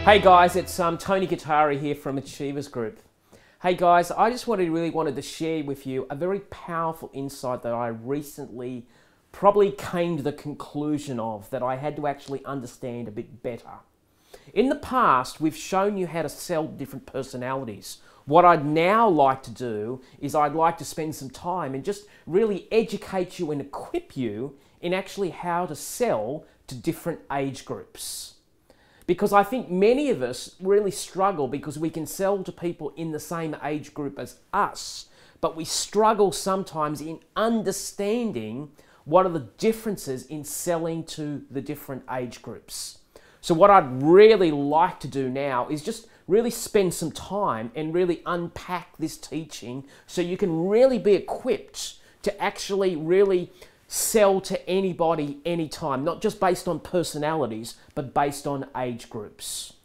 Hey guys, it's Tony Gattari here from Achievers Group. Hey guys, I just really wanted to share with you a very powerful insight that I recently probably came to the conclusion of that I had to actually understand a bit better. In the past, we've shown you how to sell different personalities. What I'd now like to do is I'd like to spend some time and just really educate you and equip you in actually how to sell to different age groups. Because I think many of us really struggle because we can sell to people in the same age group as us, but we struggle sometimes in understanding what are the differences in selling to the different age groups. So what I'd really like to do now is just really spend some time and really unpack this teaching so you can really be equipped to actually really sell to anybody, anytime, not just based on personalities, but based on age groups.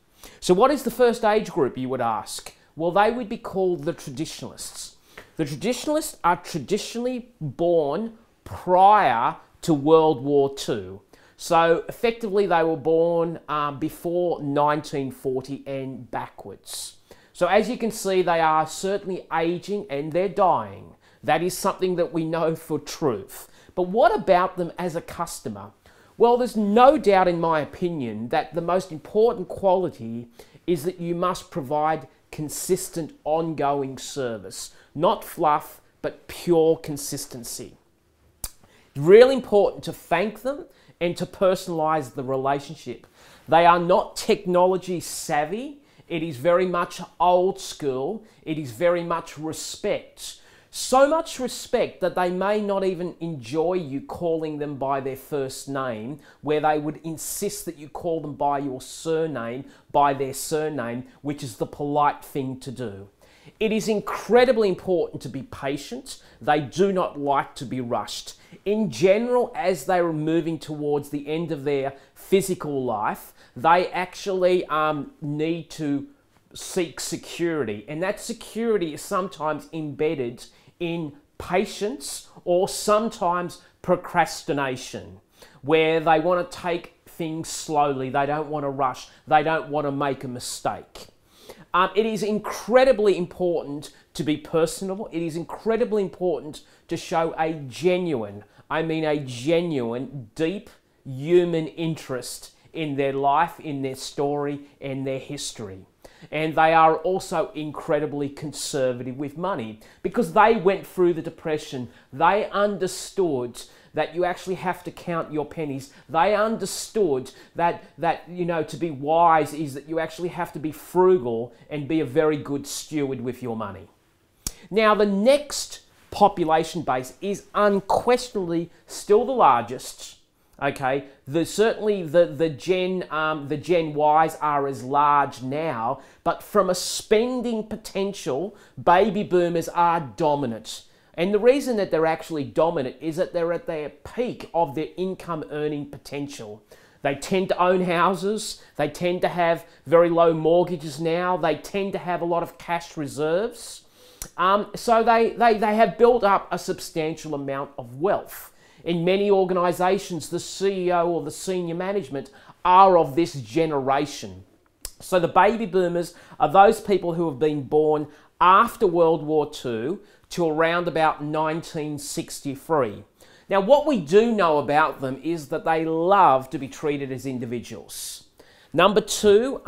So what is the first age group, you would ask? Well, they would be called the traditionalists. The traditionalists are traditionally born prior to World War II. So effectively they were born before 1940 and backwards. So as you can see, they are certainly aging and they're dying. That is something that we know for truth. But what about them as a customer? Well, there's no doubt in my opinion that the most important quality is that you must provide consistent ongoing service. Not fluff, but pure consistency. It's really important to thank them and to personalize the relationship. They are not technology savvy. It is very much old school. It is very much respect. So much respect that they may not even enjoy you calling them by their first name, where they would insist that you call them by your surname, by their surname, which is the polite thing to do. It is incredibly important to be patient. They do not like to be rushed. In general, as they are moving towards the end of their physical life, they actually need to seek security, and that security is sometimes embedded in patience or sometimes procrastination, where they want to take things slowly, they don't want to rush, they don't want to make a mistake. It is incredibly important to be personable. It is incredibly important to show a genuine, deep human interest in their life, in their story, and their history. And they are also incredibly conservative with money because they went through the Depression. They understood that you actually have to count your pennies. They understood that to be wise is that you actually have to be frugal and be a very good steward with your money. Now, the next population base is unquestionably still the largest. Okay, certainly the Gen Ys are as large now, but from a spending potential, baby boomers are dominant. And the reason that they're actually dominant is that they're at their peak of their income earning potential. They tend to own houses, they tend to have very low mortgages now, they tend to have a lot of cash reserves. So they have built up a substantial amount of wealth. In many organisations, the CEO or the senior management are of this generation. So the baby boomers are those people who have been born after World War II to around about 1963. Now, what we do know about them is that they love to be treated as individuals. Number two,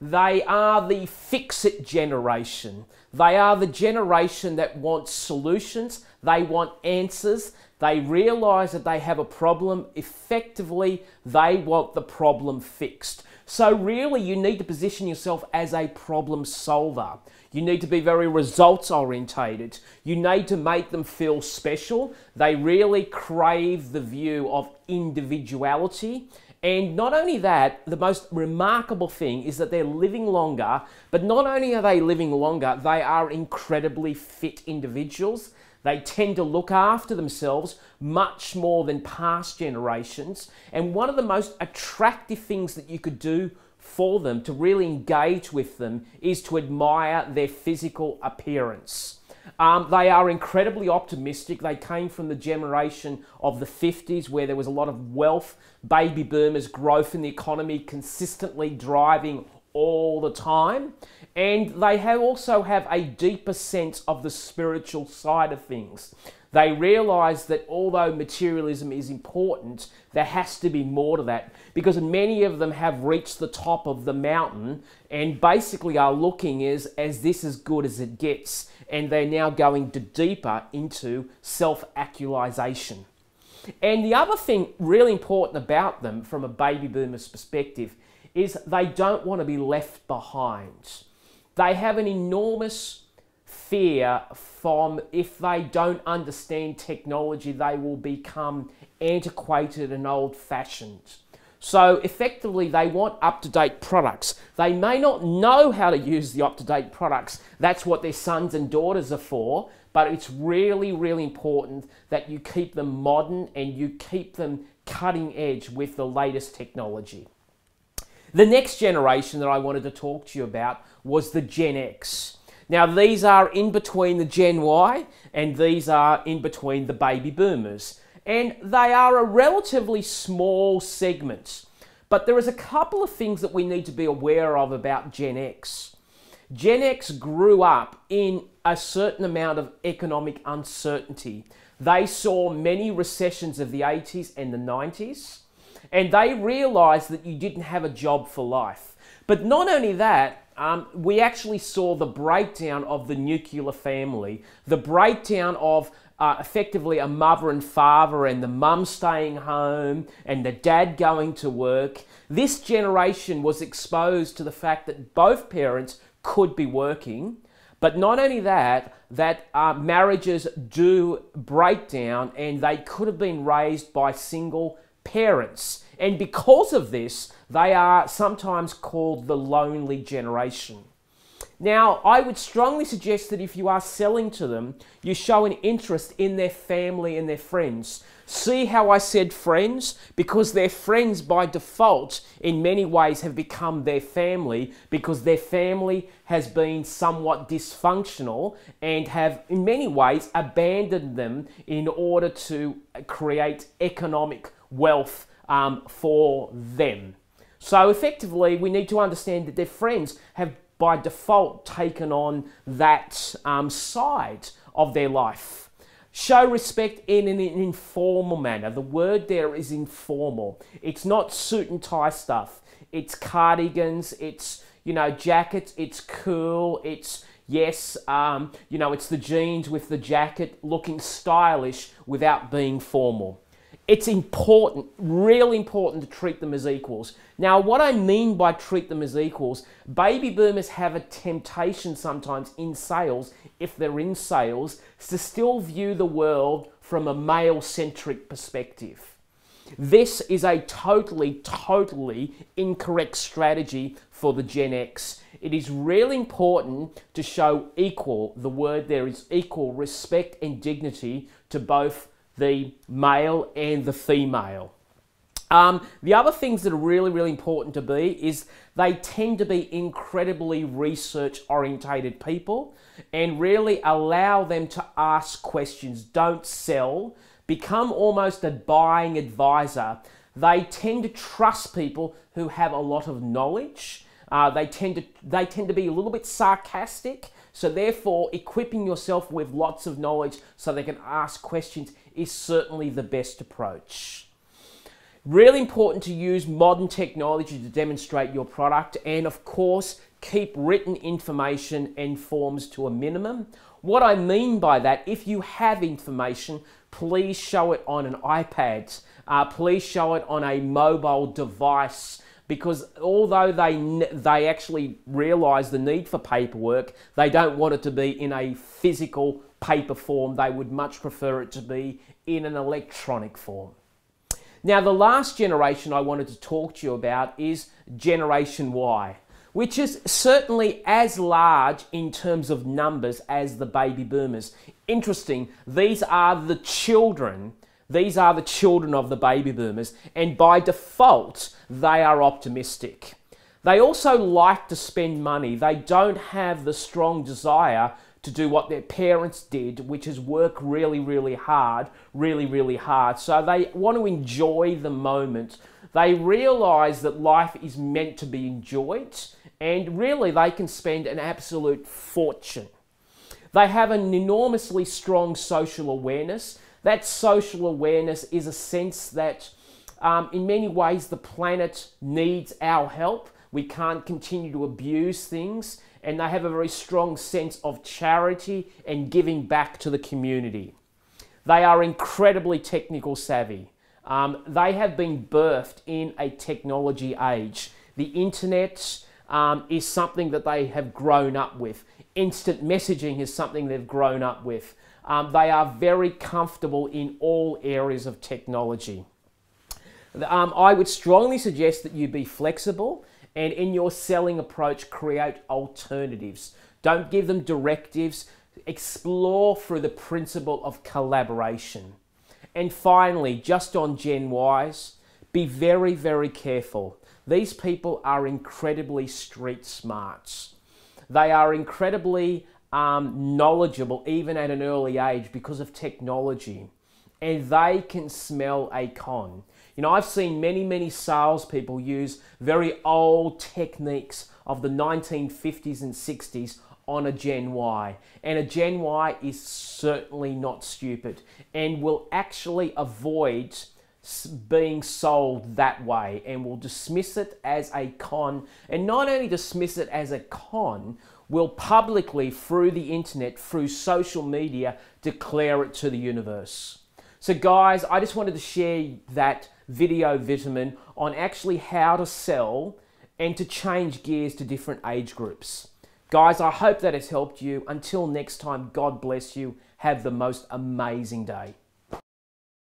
they are the fix-it generation. They are the generation that wants solutions, they want answers, they realise that they have a problem. Effectively, they want the problem fixed. So really, you need to position yourself as a problem solver. You need to be very results orientated. You need to make them feel special. They really crave the view of individuality. And not only that, the most remarkable thing is that they're living longer, but not only are they living longer, they are incredibly fit individuals. They tend to look after themselves much more than past generations. And one of the most attractive things that you could do for them to really engage with them is to admire their physical appearance. They are incredibly optimistic. They came from the generation of the 50s where there was a lot of wealth, baby boomers, growth in the economy, consistently driving all the time, and they also have a deeper sense of the spiritual side of things. They realize that although materialism is important, there has to be more to that, because many of them have reached the top of the mountain and basically are looking as this as good as it gets, and they're now going deeper into self-actualization. And the other thing really important about them from a baby boomer's perspective is they don't want to be left behind. They have an enormous fear from, if they don't understand technology, they will become antiquated and old-fashioned. So effectively, they want up-to-date products. They may not know how to use the up-to-date products. That's what their sons and daughters are for. But it's really, really important that you keep them modern and you keep them cutting edge with the latest technology. The next generation that I wanted to talk to you about was the Gen X. Now, these are in between the Gen Y and these are in between the baby boomers. And they are a relatively small segment. But there is a couple of things that we need to be aware of about Gen X. Gen X grew up in a certain amount of economic uncertainty. They saw many recessions of the 80s and the 90s, and they realized that you didn't have a job for life. But not only that, we actually saw the breakdown of the nuclear family, the breakdown of effectively a mother and father and the mum staying home and the dad going to work. This generation was exposed to the fact that both parents could be working, but not only that, marriages do break down and they could have been raised by single parents. And because of this, they are sometimes called the lonely generation. Now, I would strongly suggest that if you are selling to them, you show an interest in their family and their friends. See how I said friends? Because their friends by default in many ways have become their family, because their family has been somewhat dysfunctional and have in many ways abandoned them in order to create economic wealth for them. So effectively, we need to understand that their friends have by default taken on that side of their life. Show respect in an informal manner. The word there is informal. It's not suit and tie stuff. It's cardigans, it's, jackets, it's cool, it's, yes, it's the jeans with the jacket, looking stylish without being formal. It's important, really important to treat them as equals. Now, what I mean by treat them as equals, baby boomers have a temptation sometimes in sales, if they're in sales, to still view the world from a male-centric perspective. This is a totally incorrect strategy for the Gen X. It is really important to show equal, the word there is equal, respect and dignity to both the male and the female. The other things that are really important to be is they tend to be incredibly research-orientated people, and really allow them to ask questions. Don't sell. Become almost a buying advisor. They tend to trust people who have a lot of knowledge. They tend to be a little bit sarcastic. So therefore, equipping yourself with lots of knowledge so they can ask questions is certainly the best approach. Really important to use modern technology to demonstrate your product, and of course, keep written information and forms to a minimum. What I mean by that, if you have information, please show it on an iPad. Please show it on a mobile device, because although they actually realize the need for paperwork, they don't want it to be in a physical paper form. They would much prefer it to be in an electronic form. Now, the last generation I wanted to talk to you about is Generation Y, which is certainly as large in terms of numbers as the baby boomers. Interesting, these are the children of the baby boomers, and by default, they are optimistic. They also like to spend money. They don't have the strong desire to do what their parents did, which is work really hard. So they want to enjoy the moment They realise that life is meant to be enjoyed, and really they can spend an absolute fortune. They have an enormously strong social awareness. That social awareness is a sense that in many ways the planet needs our help. We can't continue to abuse things, and they have a very strong sense of charity and giving back to the community. They are incredibly technical savvy. They have been birthed in a technology age. The internet is something that they have grown up with. Instant messaging is something they've grown up with. They are very comfortable in all areas of technology. I would strongly suggest that you be flexible and in your selling approach create alternatives. Don't give them directives. Explore through the principle of collaboration. And finally, just on Gen Ys, be very, very careful. These people are incredibly street smarts. They are incredibly knowledgeable even at an early age because of technology. And they can smell a con. You know, I've seen many salespeople use very old techniques of the 1950s and 60s on a Gen Y. And a Gen Y is certainly not stupid and will actually avoid being sold that way and will dismiss it as a con. And not only dismiss it as a con, will publicly, through the internet, through social media, declare it to the universe. So guys, I just wanted to share that video vitamin on actually how to sell and to change gears to different age groups. Guys, I hope that has helped you. Until next time, God bless you. Have the most amazing day.